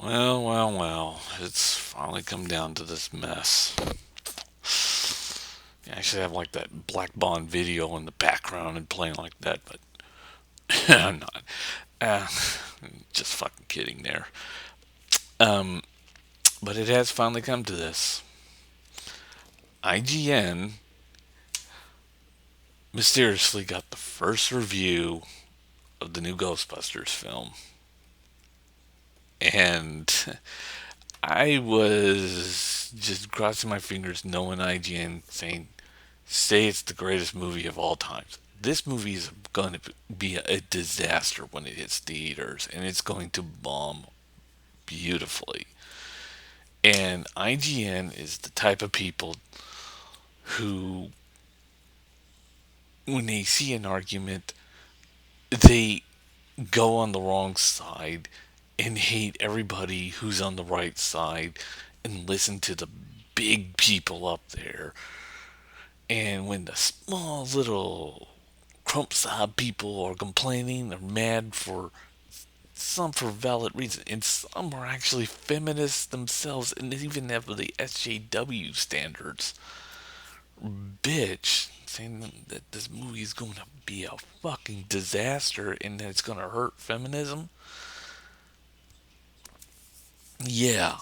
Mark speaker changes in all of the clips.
Speaker 1: Well. It's finally come down to this mess. I should have like that Black Bond video in the background and playing like that, but I'm not. Uh, just fucking kidding there. Um, but it has finally come to this. IGN mysteriously got the first review of the new Ghostbusters film. And I was just crossing my fingers knowing IGN saying, say it's the greatest movie of all time. This movie is going to be a disaster when it hits theaters, and it's going to bomb beautifully. And IGN is the type of people who, when they see an argument, they go on the wrong side and hate everybody who's on the right side and listen to the big people up there. And when the small little crump sob people are complaining, they're mad for some for valid reason, and some are actually feminists themselves, and they even have the SJW standards. Bitch, saying that this movie is going to be a fucking disaster and that it's going to hurt feminism. Yeah.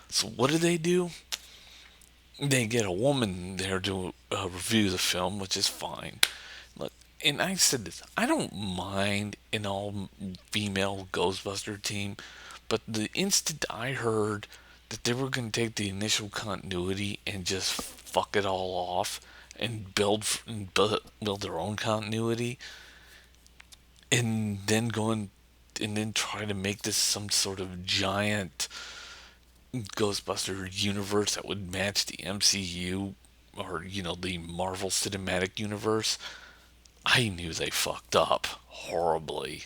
Speaker 1: So what do? They get a woman there to review the film, which is fine. Look, and I said this, I don't mind an all female Ghostbuster team, but the instant I heard that they were going to take the initial continuity and just fuck it all off and build their own continuity, and then and then try to make this some sort of giant Ghostbuster universe that would match the MCU or the Marvel Cinematic Universe, I knew they fucked up horribly.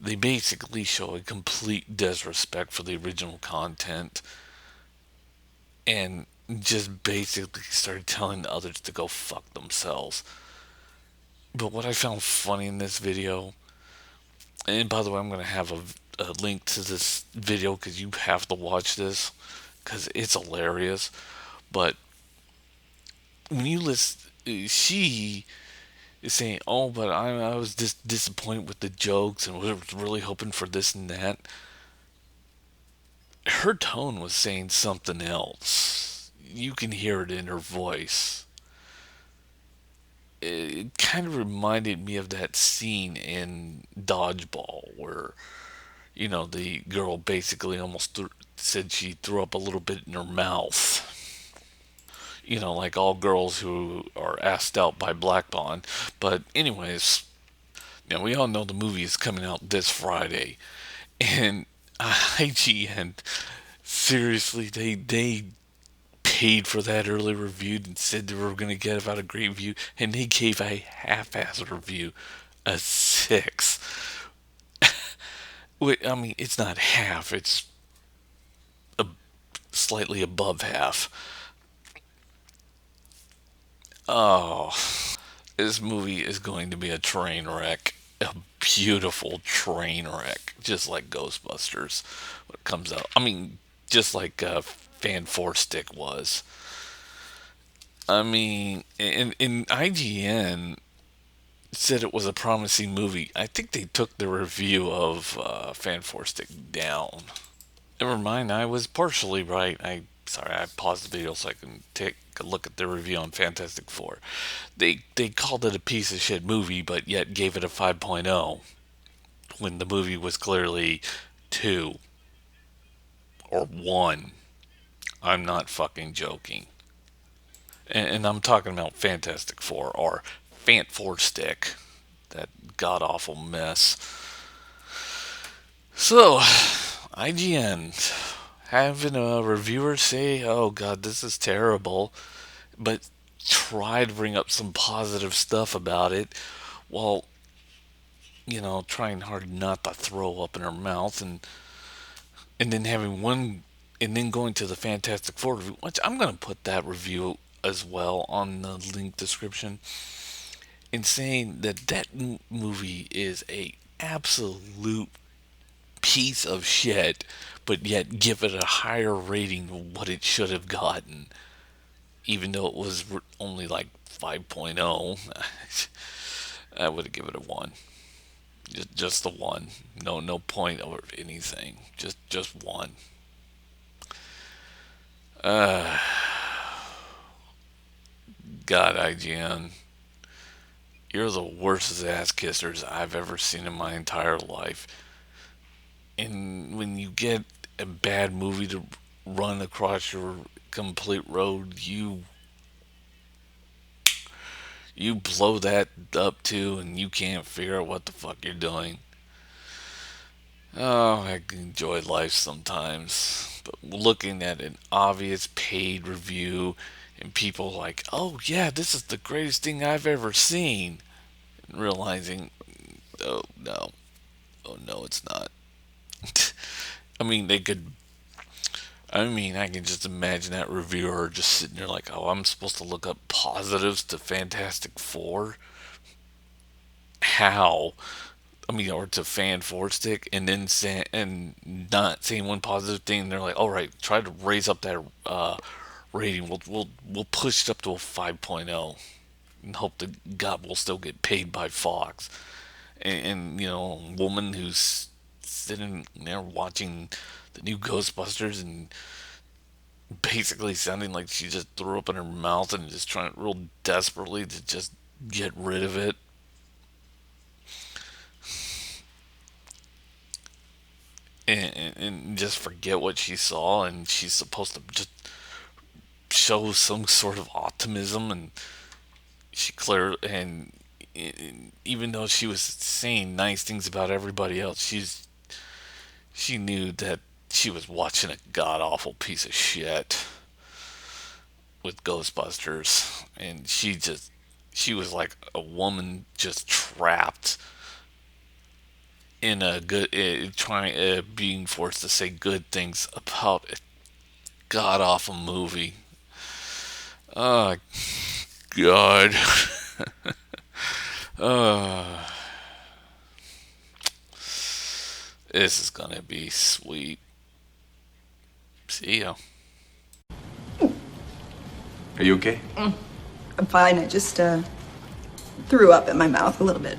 Speaker 1: They basically show a complete disrespect for the original content and just basically started telling the others to go fuck themselves. But what I found funny in this video, and by the way, I'm going to have a link to this video because you have to watch this because it's hilarious. But when you listen, she is saying, "Oh, but I was just disappointed with the jokes and was really hoping for this and that." Her tone was saying something else. You can hear it in her voice. It kind of reminded me of that scene in Dodgeball where, the girl basically said she threw up a little bit in her mouth. Like all girls who are asked out by Black Bond. But, anyways, we all know the movie is coming out this Friday. And IGN, seriously, they paid for that early review and said they were going to get about a great review, and they gave a half-assed review a 6. Wait, I mean, it's not half; it's a, slightly above half. Oh, this movie is going to be a train wreck, a beautiful train wreck, just like Ghostbusters when it comes out. I mean, just like Fan Four Stick was. I mean, in IGN said it was a promising movie. I think they took the review of Fan Four Stick down. Never mind, I was partially right. I paused the video so I can take a look at the review on Fantastic Four. They called it a piece of shit movie, but yet gave it a 5.0 when the movie was clearly 2 or 1. I'm not fucking joking. And I'm talking about Fantastic Four or Fant Four Stick, that god awful mess. So, IGN having a reviewer say, "Oh God, this is terrible," but try to bring up some positive stuff about it, while trying hard not to throw up in her mouth, and then having one, and then going to the Fantastic Four review, which I'm gonna put that review as well on the link description, and saying that movie is a absolute piece of shit, but yet give it a higher rating than what it should have gotten, even though it was only like 5.0. I would have given it a 1. Just the 1. No point or anything. Just 1. God, IGN, you're the worst ass kissers I've ever seen in my entire life. And when you get a bad movie to run across your complete road, you blow that up too, and you can't figure out what the fuck you're doing. Oh, I enjoy life sometimes, but looking at an obvious paid review and people like, oh yeah, this is the greatest thing I've ever seen, and realizing, oh no, oh no, it's not. I mean, they could. I mean, I can just imagine that reviewer just sitting there like, oh, I'm supposed to look up positives to Fantastic Four? How? I mean, or to Fan Four Stick, and then and not saying one positive thing. They're like, all right, try to raise up that rating. We'll push it up to a 5.0 and hope that God will still get paid by Fox. And a woman who's sitting there watching the new Ghostbusters and basically sounding like she just threw up in her mouth and just trying real desperately to just get rid of it. And just forget what she saw, and she's supposed to just show some sort of optimism, and she clear and even though she was saying nice things about everybody else, she knew that she was watching a god awful piece of shit with Ghostbusters, and she was like a woman just trapped in a good trying being forced to say good things about a god awful movie. Oh God. This is gonna be sweet. See ya.
Speaker 2: Are you okay?
Speaker 3: I'm fine. I just threw up in my mouth a little bit.